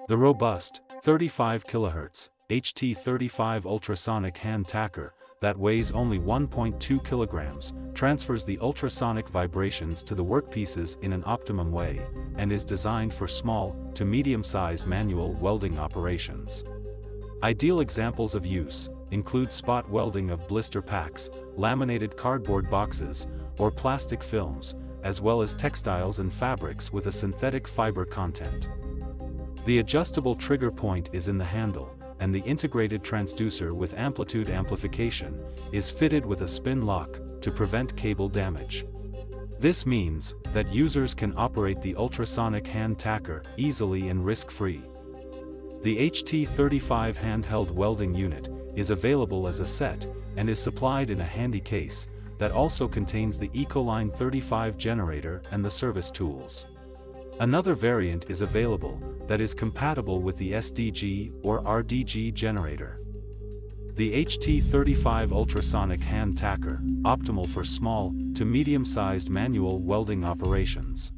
The robust, 35 kHz, HT35 ultrasonic hand tacker, that weighs only 1.2 kilograms, transfers the ultrasonic vibrations to the workpieces in an optimum way, and is designed for small to medium-sized manual welding operations. Ideal examples of use include spot welding of blister packs, laminated cardboard boxes, or plastic films, as well as textiles and fabrics with a synthetic fiber content. The adjustable trigger point is in the handle, and the integrated transducer with amplitude amplification is fitted with a spin lock to prevent cable damage. This means that users can operate the ultrasonic hand tacker easily and risk-free. The HT35 handheld welding unit is available as a set and is supplied in a handy case that also contains the Ecoline 35 generator and the service tools. Another variant is available that is compatible with the SDG or RDG generator. The HT35 ultrasonic hand tacker, optimal for small to medium-sized manual welding operations.